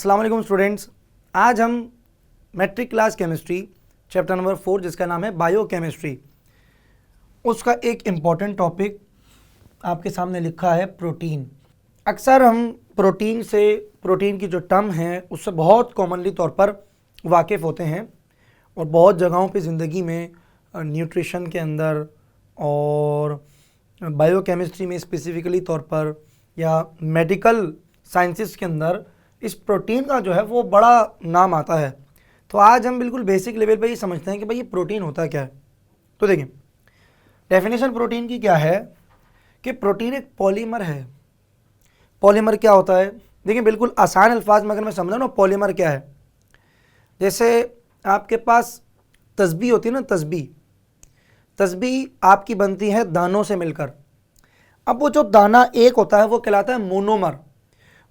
अस्सलाम वालेकुम स्टूडेंट्स। आज हम matric class chemistry chapter number 4 जिसका नाम है बायोकेमिस्ट्री, उसका एक इम्पॉर्टेंट टॉपिक आपके सामने लिखा है प्रोटीन। अक्सर हम प्रोटीन की जो टर्म है उससे बहुत कॉमनली तौर पर वाकिफ़ होते हैं और बहुत जगहों पे ज़िंदगी में न्यूट्रिशन के अंदर और बायोकेमिस्ट्री में स्पेसिफ़िकली तौर पर या मेडिकल साइंसेस के अंदर इस प्रोटीन का जो है वो बड़ा नाम आता है। तो आज हम बिल्कुल बेसिक लेवल पे ही समझते हैं कि भाई ये प्रोटीन होता क्या है। तो देखिए, डेफिनेशन प्रोटीन की क्या है कि प्रोटीन एक पॉलीमर है। पॉलीमर क्या होता है? देखिए, बिल्कुल आसान अल्फाज में अगर मैं समझाऊँ ना, पॉलीमर क्या है, जैसे आपके पास तस्बीह होती है ना, तस्बीह आपकी बनती है दानों से मिलकर। अब वो जो दाना एक होता है वो कहलाता है मोनोमर।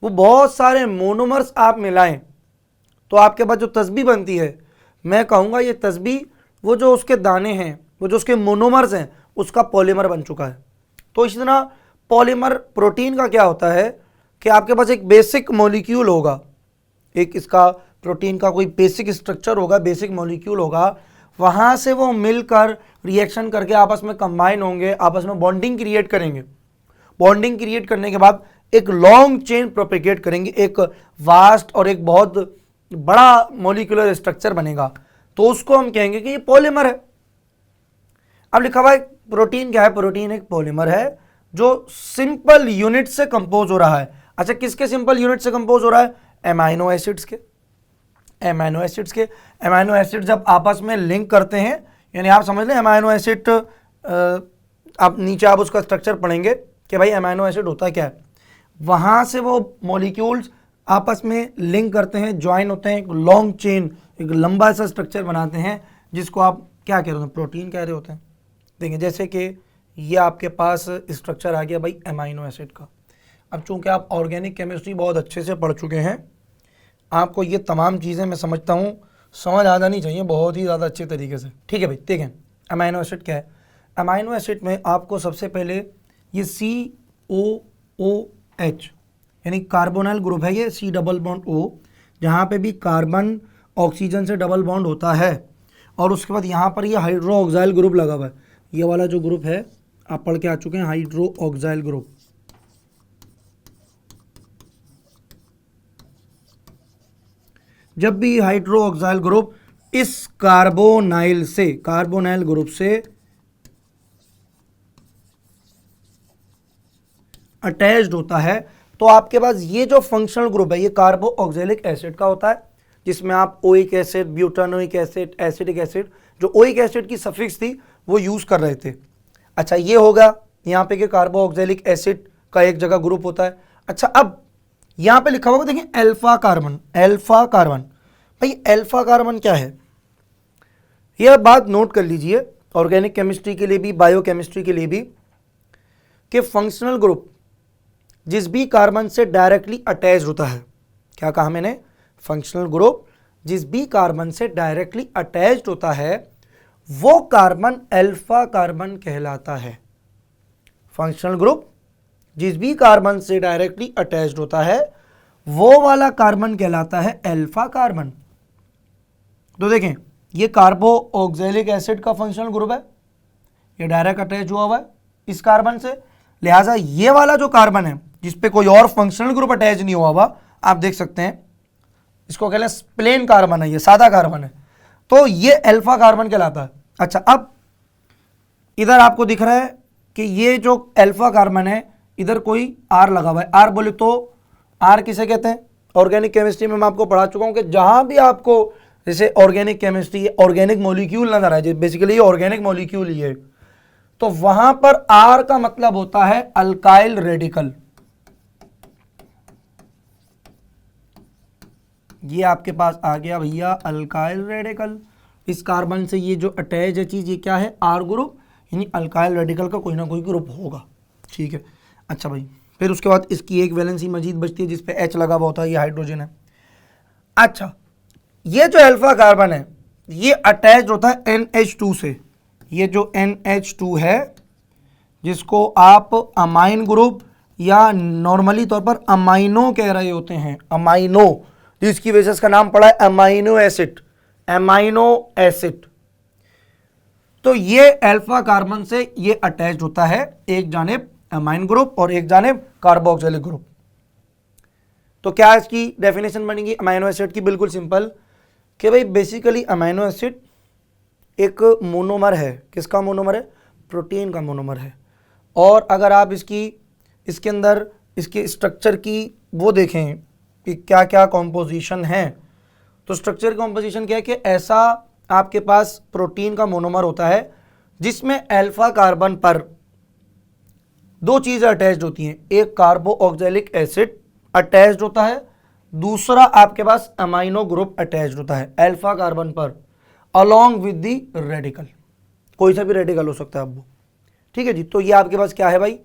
वो बहुत सारे मोनोमर्स आप मिलाएं तो आपके पास जो तस्बीह बनती है, मैं कहूँगा ये तस्बीह वो जो उसके दाने हैं, वो जो उसके मोनोमर्स हैं, उसका पॉलीमर बन चुका है। तो इसी तरह पॉलीमर प्रोटीन का क्या होता है कि आपके पास एक बेसिक मॉलिक्यूल होगा, एक इसका प्रोटीन का कोई बेसिक स्ट्रक्चर होगा, बेसिक मॉलिक्यूल होगा, वहाँ से वो मिलकर रिएक्शन करके आपस में कंबाइन होंगे, आपस में बॉन्डिंग क्रिएट करेंगे। बॉन्डिंग क्रिएट करने के बाद एक लॉन्ग चेन प्रोपेगेट करेंगे, एक वास्ट और एक बहुत बड़ा मॉलिक्यूलर स्ट्रक्चर बनेगा, तो उसको हम कहेंगे कि ये पॉलीमर है। अब लिखा हुआ है प्रोटीन क्या है? प्रोटीन एक पॉलीमर है जो सिंपल यूनिट से कंपोज हो रहा है। अच्छा, किसके सिंपल यूनिट से कंपोज हो रहा है? एमाइनो एसिड्स के। एमाइनो एसिड जब आपस में लिंक करते हैं, यानी आप समझ लें एमाइनो एसिड, आप नीचे आप उसका स्ट्रक्चर पढ़ेंगे कि भाई एमाइनो एसिड होता क्या है। वहाँ से वो मॉलिक्यूल्स आपस में लिंक करते हैं, ज्वाइन होते हैं, एक लॉन्ग चेन, एक लंबा सा स्ट्रक्चर बनाते हैं, जिसको आप क्या कह रहे होते हैं? प्रोटीन कह रहे होते हैं। देखिए, जैसे कि ये आपके पास स्ट्रक्चर आ गया भाई एमाइनो एसिड का। अब चूंकि आप ऑर्गेनिक केमिस्ट्री बहुत अच्छे से पढ़ चुके हैं, आपको ये तमाम चीज़ें मैं समझता हूँ समझ आ जानी चाहिए बहुत ही ज़्यादा अच्छे तरीके से। ठीक है भाई, देखें अमाइनो एसिड क्या है। अमाइनो एसिड में आपको सबसे पहले ये COOH यानी कार्बोनाइल ग्रुप है, ये C डबल बॉन्ड O, जहाँ पे भी कार्बन ऑक्सीजन से डबल बॉन्ड होता है, और उसके बाद यहाँ पर ये हाइड्रो ऑक्साइल ग्रुप लगा हुआ है। ये वाला जो ग्रुप है आप पढ़ के आ चुके हैं, हाइड्रो ऑक्साइल ग्रुप। जब भी हाइड्रो ऑक्साइल ग्रुप इस कार्बोनाइल ग्रुप से अटैच्ड होता है, तो आपके पास ये जो फंक्शनल ग्रुप है ये कार्बो ऑक्जेलिक एसिड का होता है, जिसमें आप oic acid, butanoic acid, acetic acid, जो ओइक एसिड की सफिक्स थी वो यूज कर रहे थे। अच्छा, ये होगा यहाँ पे कि कार्बो ऑक्जेलिक एसिड का एक जगह ग्रुप होता है। अच्छा, अब यहाँ पे लिखा होगा, देखिए अल्फा कार्बन। भाई अल्फा कार्बन क्या है? यह बात नोट कर लीजिए ऑर्गेनिक केमिस्ट्री के लिए भी, बायोकेमिस्ट्री के लिए भी, कि फंक्शनल ग्रुप जिस भी कार्बन से डायरेक्टली अटैच्ड होता है, क्या कहा मैंने? फंक्शनल ग्रुप जिस भी कार्बन से डायरेक्टली अटैच्ड होता है वो कार्बन अल्फा कार्बन कहलाता है। फंक्शनल ग्रुप जिस भी कार्बन से डायरेक्टली अटैच्ड होता है वो वाला कार्बन कहलाता है अल्फा कार्बन। तो देखें, ये कार्बो ऑक्जेलिक एसिड का फंक्शनल ग्रुप है, ये डायरेक्ट अटैच हुआ है इस कार्बन से, लिहाजा ये वाला जो कार्बन है जिसपे कोई और फंक्शनल ग्रुप अटैच नहीं हुआ हुआ, आप देख सकते हैं इसको कहते हैं प्लेन कार्बन है, ये सादा कार्बन है, तो ये अल्फा कार्बन कहलाता है। अच्छा, अब इधर आपको दिख रहा है कि ये जो अल्फा कार्बन है इधर कोई आर लगा हुआ है। आर बोले तो आर किसे कहते हैं? ऑर्गेनिक केमिस्ट्री में मैं आपको पढ़ा चुका हूं कि जहां भी आपको जैसे ऑर्गेनिक केमिस्ट्री, ऑर्गेनिक मॉलिक्यूल नजर आए, बेसिकली ये ऑर्गेनिक मॉलिक्यूल ही है, तो वहां पर आर का मतलब होता है अल्काइल रेडिकल। ये आपके पास आ गया भैया अल्काइल रेडिकल। इस कार्बन से ये जो अटैच है चीज, ये क्या है? आर ग्रुप, यानी अल्काइल रेडिकल का कोई ना कोई ग्रुप होगा। ठीक है। अच्छा भाई, फिर उसके बाद इसकी एक वैलेंसी मजीद बचती है जिसपे H लगा हुआ होता है, ये हाइड्रोजन है। अच्छा, ये जो अल्फा कार्बन है ये अटैच होता है NH2 से। ये जो NH2 है जिसको आप अमाइन ग्रुप या नॉर्मली तौर पर अमाइनो कह रहे होते हैं, अमाइनो, तो इसकी वजह से इसका नाम पड़ा है अमाइनो एसिड, अमाइनो एसिड। तो ये अल्फा कार्बन से ये अटैच होता है, एक जानिब अमाइन ग्रुप और एक जानिब कार्बोक्सिलिक ग्रुप। तो क्या इसकी डेफिनेशन बनेगी अमाइनो एसिड की? बिल्कुल सिंपल कि भाई बेसिकली अमाइनो एसिड एक मोनोमर है। किसका मोनोमर है? प्रोटीन का मोनोमर है। और अगर आप इसके अंदर इसके स्ट्रक्चर की वो देखें कि क्या क्या कॉम्पोजिशन है, तो स्ट्रक्चर कॉम्पोजिशन क्या है कि ऐसा आपके पास प्रोटीन का मोनोमर होता है जिसमें अल्फा कार्बन पर दो चीज़ें अटैच्ड होती हैं, एक कार्बोक्सिलिक एसिड अटैच्ड होता है, दूसरा आपके पास अमाइनो ग्रुप अटैच्ड होता है अल्फा कार्बन पर अलोंग विद दी रेडिकल। कोई सा भी रेडिकल हो सकता है अब वो, ठीक है जी। तो ये आपके पास क्या है भाई?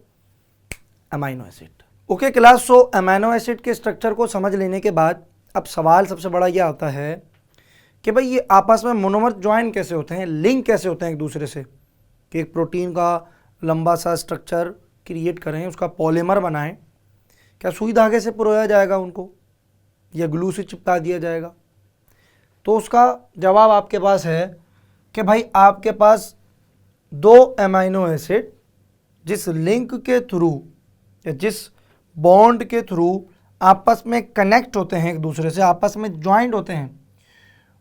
Amino acid. ओके क्लास, सो अमाइनो एसिड के स्ट्रक्चर को समझ लेने के बाद अब सवाल सबसे बड़ा ये आता है कि भाई ये आपस में मोनोमर ज्वाइन कैसे होते हैं, लिंक कैसे होते हैं एक दूसरे से, कि एक प्रोटीन का लंबा सा स्ट्रक्चर क्रिएट करें, उसका पॉलीमर बनाएं, क्या सुई धागे से पिरोया जाएगा उनको या ग्लू से चिपका दिया जाएगा? तो उसका जवाब आपके पास है कि भाई आपके पास दो अमाइनो एसिड जिस लिंक के थ्रू या जिस बॉन्ड के थ्रू आपस में कनेक्ट होते हैं, एक दूसरे से आपस में ज्वाइंट होते हैं,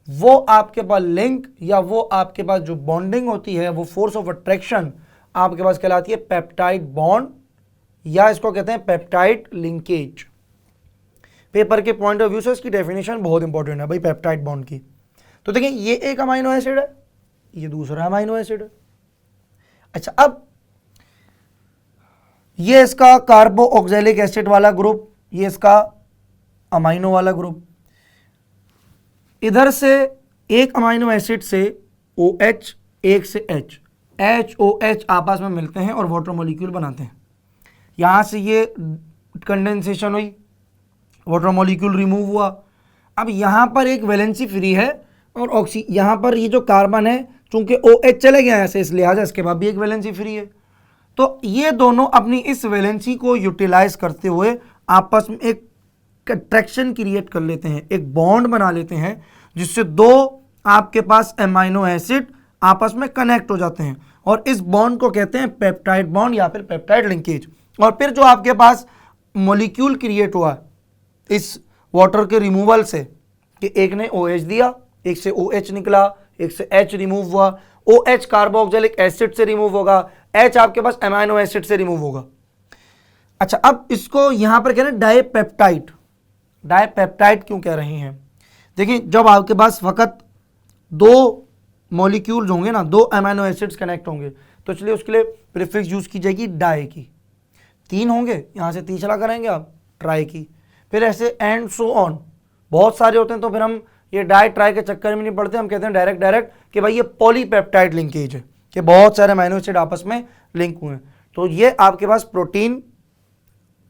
वो आपके पास लिंक या वो आपके पास जो बॉन्डिंग होती है, वो फोर्स ऑफ अट्रैक्शन आपके पास कहलाती है पेप्टाइड बॉन्ड, या इसको कहते हैं पेप्टाइड लिंकेज। पेपर के पॉइंट ऑफ व्यू से इसकी डेफिनेशन बहुत इंपॉर्टेंट है भाई पेप्टाइड बॉन्ड की। तो देखिए ये एक अमाइनो एसिड है, ये दूसरा अमाइनो एसिड है। अच्छा, अब ये इसका कार्बोक्सिलिक एसिड वाला ग्रुप, ये इसका अमाइनो वाला ग्रुप। इधर से एक अमाइनो एसिड से OH, एक से H, HOH आपस में मिलते हैं और वाटर मॉलिक्यूल बनाते हैं। यहाँ से ये कंडेंसेशन हुई, वाटर मॉलिक्यूल रिमूव हुआ। अब यहाँ पर एक वैलेंसी फ्री है और यहाँ पर ये जो कार्बन है चूंकि OH चले गया यहाँ से, इस लिहाजा इसके बाद भी एक वैलेंसी फ्री है। तो ये दोनों अपनी इस वैलेंसी को यूटिलाइज करते हुए आपस में एक अट्रैक्शन क्रिएट कर लेते हैं, एक बॉन्ड बना लेते हैं, जिससे दो आपके पास अमाइनो एसिड आपस में कनेक्ट हो जाते हैं और इस बॉन्ड को कहते हैं पेप्टाइड बॉन्ड या फिर पेप्टाइड लिंकेज। और फिर जो आपके पास मॉलिक्यूल क्रिएट हुआ इस वाटर के रिमूवल से, कि एक ने OH दिया, एक से OH निकला, एक से H रिमूव हुआ, OH कार्बोक्सिलिक एसिड से रिमूव होगा, H आपके पास अमाइनो एसिड से रिमूव होगा। अच्छा, अब इसको यहां पर कह रहे हैं डाइपेप्टाइड। डाइपेप्टाइड क्यों कह रहे हैं? देखिए, जब आपके पास फकत दो मॉलिक्यूल्स होंगे ना, दो अमाइनो एसिड्स कनेक्ट होंगे, तो इसलिए उसके लिए प्रीफिक्स यूज की जाएगी डाई की। तीन होंगे, यहां से तीसरा करेंगे आप ट्राई की, फिर ऐसे एंड सो ऑन। बहुत सारे होते हैं तो फिर हम ये डाई ट्राई के चक्कर में नहीं पड़ते, हम कहते हैं डायरेक्ट कि भाई ये पॉलीपेप्टाइड लिंकेज है, कि बहुत सारे अमाइनो एसिड आपस में लिंक हुए हैं। तो ये आपके पास प्रोटीन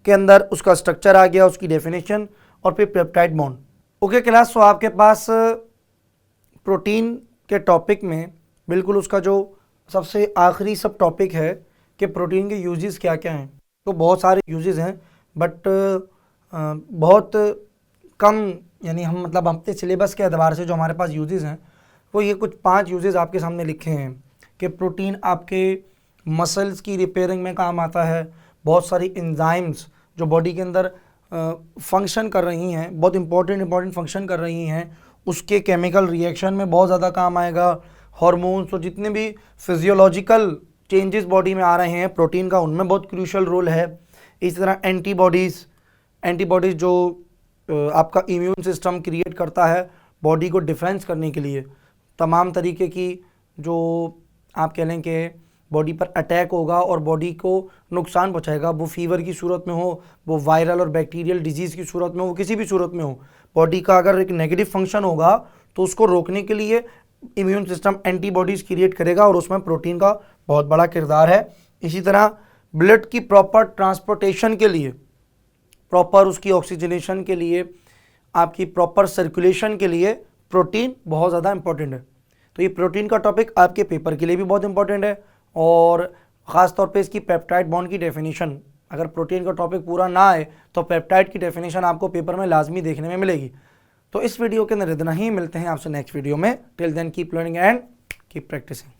के अंदर उसका स्ट्रक्चर आ गया, उसकी डेफिनेशन, और फिर पेप्टाइड बॉन्ड। ओके क्लास, तो आपके पास प्रोटीन के टॉपिक में बिल्कुल उसका जो सबसे आखिरी सब टॉपिक है कि प्रोटीन के यूजेस क्या क्या हैं। तो बहुत सारे यूजेस हैं, बट बहुत कम, यानी हम मतलब अपने सिलेबस के एतबार से जो हमारे पास यूजेस हैं वो ये कुछ 5 यूजेस आपके सामने लिखे हैं कि प्रोटीन आपके मसल्स की रिपेयरिंग में काम आता है, बहुत सारी एंजाइम्स जो बॉडी के अंदर फंक्शन कर रही हैं, बहुत इंपॉर्टेंट फंक्शन कर रही हैं, उसके केमिकल रिएक्शन में बहुत ज़्यादा काम आएगा। हार्मोन्स और जितने भी फिजियोलॉजिकल चेंजेस बॉडी में आ रहे हैं प्रोटीन का, उनमें बहुत क्रूशियल रोल है। इसी तरह एंटीबॉडीज़ जो आपका इम्यून सिस्टम क्रिएट करता है बॉडी को डिफेंस करने के लिए, तमाम तरीके की जो आप कह लें कि बॉडी पर अटैक होगा और बॉडी को नुकसान पहुंचाएगा, वो फीवर की सूरत में हो, वो वायरल और बैक्टीरियल डिजीज़ की सूरत में हो, वो किसी भी सूरत में हो, बॉडी का अगर एक नेगेटिव फंक्शन होगा तो उसको रोकने के लिए इम्यून सिस्टम एंटीबॉडीज़ क्रिएट करेगा और उसमें प्रोटीन का बहुत बड़ा किरदार है। इसी तरह ब्लड की प्रॉपर ट्रांसपोर्टेशन के लिए, प्रॉपर उसकी ऑक्सीजनेशन के लिए, आपकी प्रॉपर सर्कुलेशन के लिए प्रोटीन बहुत ज़्यादा इंपॉर्टेंट है। तो ये प्रोटीन का टॉपिक आपके पेपर के लिए भी बहुत इंपॉर्टेंट है, और ख़ास तौर पे इसकी पेप्टाइड बॉन्ड की डेफिनेशन, अगर प्रोटीन का टॉपिक पूरा ना आए तो पेप्टाइड की डेफिनेशन आपको पेपर में लाजमी देखने में मिलेगी। तो इस वीडियो के अंदर इतना ही, मिलते हैं आपसे नेक्स्ट वीडियो में। Till then keep learning and keep practising.